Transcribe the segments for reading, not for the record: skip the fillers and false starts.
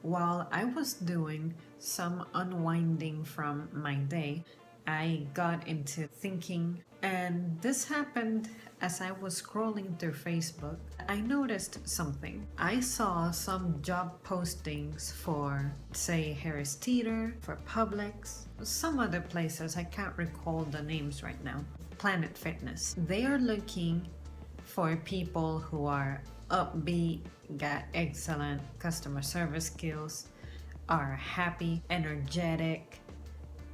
while I was doing some unwinding from my day, I got into thinking, and this happened as I was scrolling through Facebook. I noticed something. I saw some job postings for, say, Harris Teeter, for Publix, some other places. I can't recall the names right now. Planet Fitness. They are looking for people who are upbeat, got excellent customer service skills, are happy, energetic,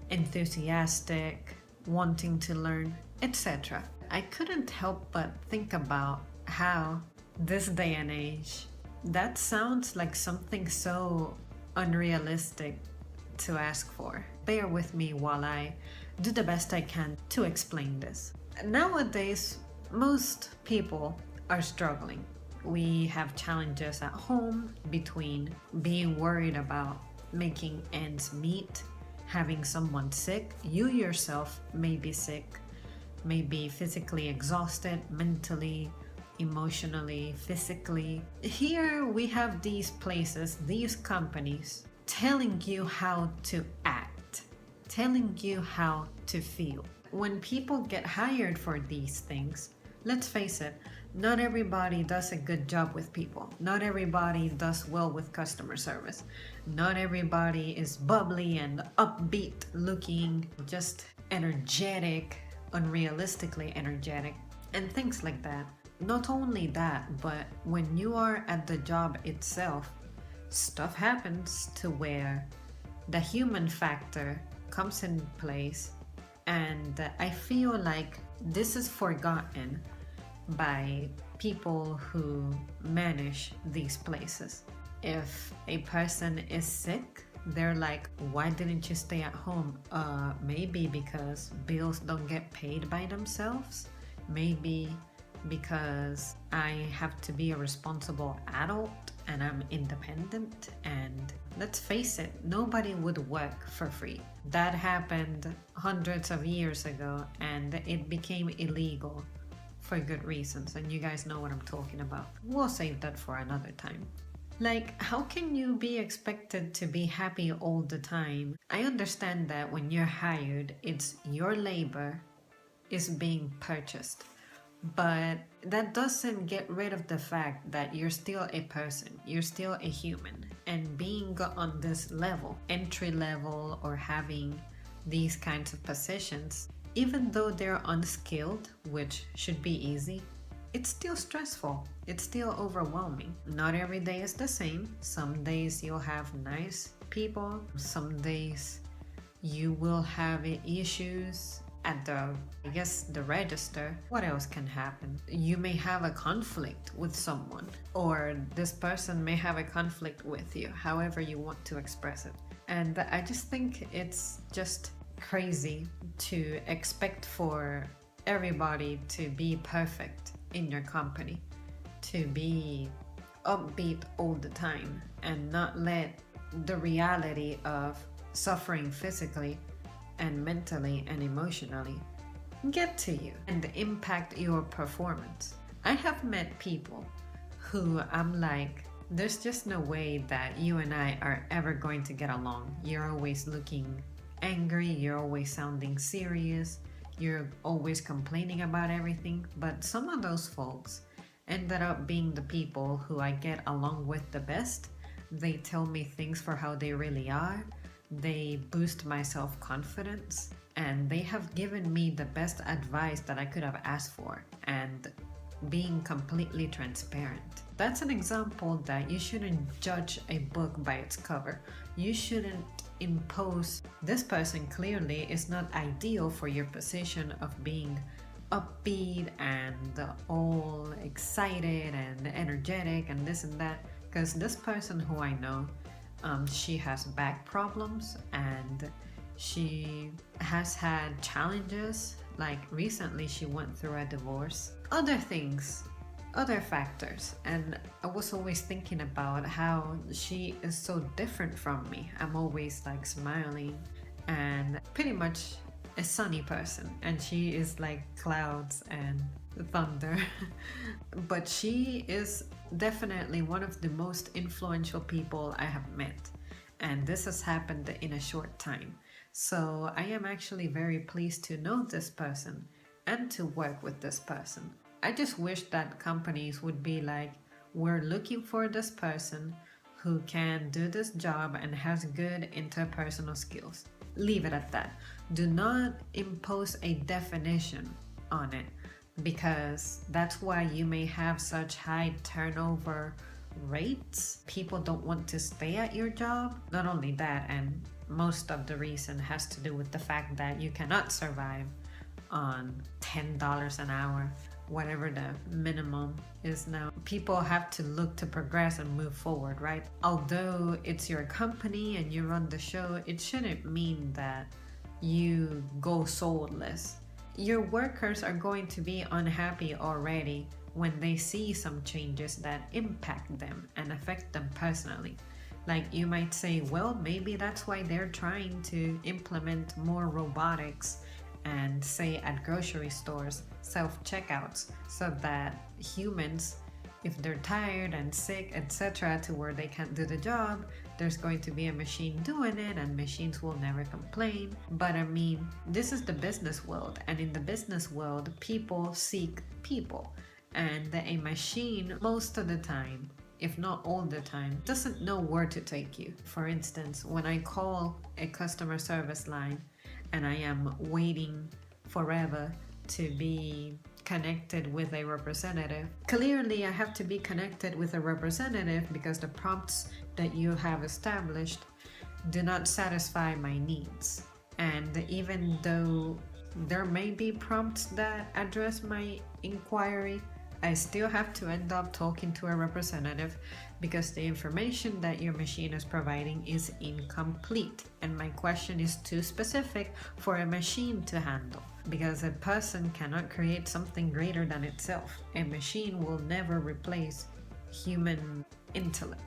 enthusiastic, wanting to learn, etc. I couldn't help but think about how this day and age, that sounds like something so unrealistic to ask for. Bear with me while I do the best I can to explain this. Nowadays, most people are struggling. We have challenges at home between being worried about making ends meet, having someone sick. You yourself may be sick, may be physically exhausted, mentally, emotionally, physically. Here we have these places, these companies telling you how to act, telling you how to feel. When people get hired for these things, let's face it, not everybody does a good job with people. Not everybody does well with customer service. Not everybody is bubbly and upbeat looking, just energetic, unrealistically energetic, and things like that. Not only that, but when you are at the job itself, stuff happens to where the human factor comes in place, and I feel like this is forgotten by people who manage these places. If a person is sick, they're like, why didn't you stay at home? Maybe because bills don't get paid by themselves. Maybe because I have to be a responsible adult and I'm independent. And let's face it, nobody would work for free. That happened hundreds of years ago and it became illegal for good reasons, and you guys know what I'm talking about. We'll save that for another time. Like, how can you be expected to be happy all the time? I understand that when you're hired, it's your labor is being purchased, but that doesn't get rid of the fact that you're still a person, you're still a human, and being on this level, entry level, or having these kinds of positions, even though they're unskilled, which should be easy, it's still stressful. It's still overwhelming. Not every day is the same. Some days you'll have nice people. Some days you will have issues at the register. What else can happen? You may have a conflict with someone, or this person may have a conflict with you, however you want to express it. And I just think it's just crazy to expect for everybody to be perfect in your company, to be upbeat all the time, and not let the reality of suffering physically and mentally and emotionally get to you and impact your performance. I have met people who I'm like, there's just no way that you and I are ever going to get along. You're always looking angry, you're always sounding serious, you're always complaining about everything. But some of those folks ended up being the people who I get along with the best. They tell me things for how they really are. They boost my self-confidence, and they have given me the best advice that I could have asked for, and being completely transparent. That's an example that you shouldn't judge a book by its cover. You shouldn't impose, this person clearly is not ideal for your position of being upbeat and all excited and energetic and this and that, because this person who I know, she has back problems and she has had challenges. Like recently she went through a divorce, other things, other factors, and I was always thinking about how she is so different from me. I'm always like smiling and pretty much a sunny person, and she is like clouds and thunder. But she is definitely one of the most influential people I have met. And this has happened in a short time. So I am actually very pleased to know this person and to work with this person. I just wish that companies would be like, we're looking for this person who can do this job and has good interpersonal skills. Leave it at that. Do not impose a definition on it, because that's why you may have such high turnover rates. People don't want to stay at your job. Not only that, and most of the reason has to do with the fact that you cannot survive on $10 an hour, whatever the minimum is now. People have to look to progress and move forward, right? Although it's your company and you run the show, it shouldn't mean that you go soulless. Your workers are going to be unhappy already when they see some changes that impact them and affect them personally. Like, you might say, well, maybe that's why they're trying to implement more robotics and, say, at grocery stores, self-checkouts, so that humans, if they're tired and sick, etc., to where they can't do the job, there's going to be a machine doing it, and machines will never complain. But I mean, this is the business world, and in the business world, people seek people, and a machine, most of the time, if not all the time, doesn't know where to take you. For instance, when I call a customer service line and I am waiting forever to be connected with a representative, clearly I have to be connected with a representative because the prompts that you have established do not satisfy my needs. And even though there may be prompts that address my inquiry, I still have to end up talking to a representative because the information that your machine is providing is incomplete and my question is too specific for a machine to handle. Because a person cannot create something greater than itself. A machine will never replace human intellect.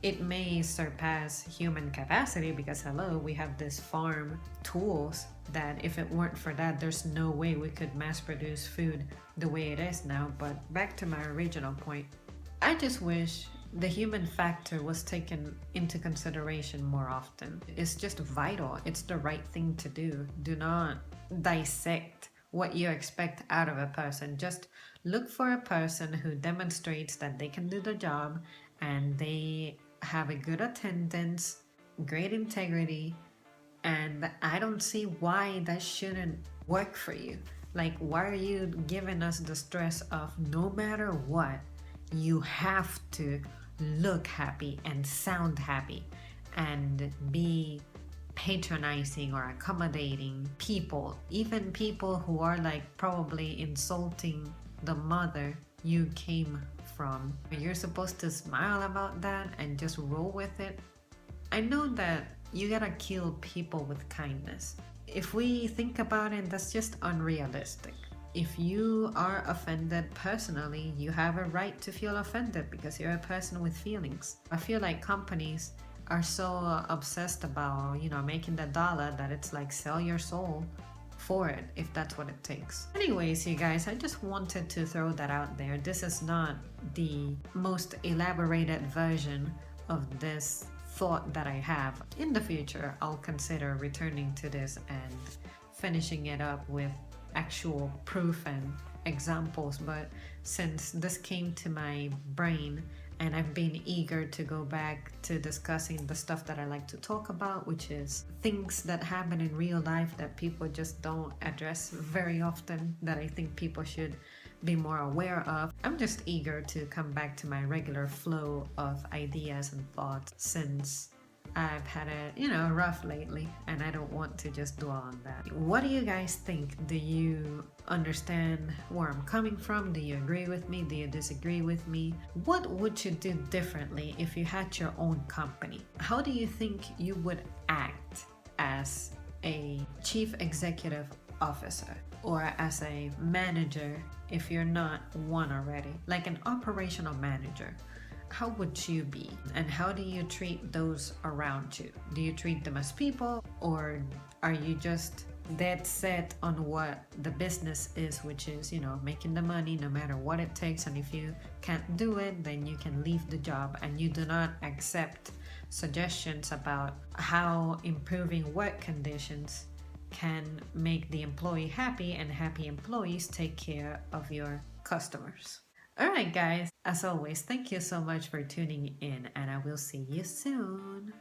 It may surpass human capacity because, hello, we have these farm tools that if it weren't for that, there's no way we could mass produce food the way it is now. But back to my original point, I just wish the human factor was taken into consideration more often. It's just vital. It's the right thing to do. Do not dissect what you expect out of a person. Just look for a person who demonstrates that they can do the job and they have a good attendance, great integrity, and I don't see why that shouldn't work for you. Like, why are you giving us the stress of no matter what, you have to look happy and sound happy and be patronizing or accommodating people, even people who are like probably insulting the mother you came from. You're supposed to smile about that and just roll with it. I know that you gotta kill people with kindness. If we think about it, that's just unrealistic. If you are offended personally, you have a right to feel offended because you're a person with feelings. I feel like companies are so obsessed about, making the dollar that it's like sell your soul for it if that's what it takes. Anyways, you guys, I just wanted to throw that out there. This is not the most elaborated version of this thought that I have. In the future, I'll consider returning to this and finishing it up with actual proof and examples, but since this came to my brain and I've been eager to go back to discussing the stuff that I like to talk about, which is things that happen in real life that people just don't address very often, that I think people should be more aware of. I'm just eager to come back to my regular flow of ideas and thoughts since I've had it, rough lately, and I don't want to just dwell on that. What do you guys think? Do you understand where I'm coming from? Do you agree with me? Do you disagree with me? What would you do differently if you had your own company? How do you think you would act as a chief executive officer or as a manager if you're not one already, like an operational manager? How would you be? And how do you treat those around you? Do you treat them as people, or are you just dead set on what the business is, which is, making the money no matter what it takes. And if you can't do it, then you can leave the job, and you do not accept suggestions about how improving work conditions can make the employee happy, and happy employees take care of your customers. All right, guys, as always, thank you so much for tuning in, and I will see you soon.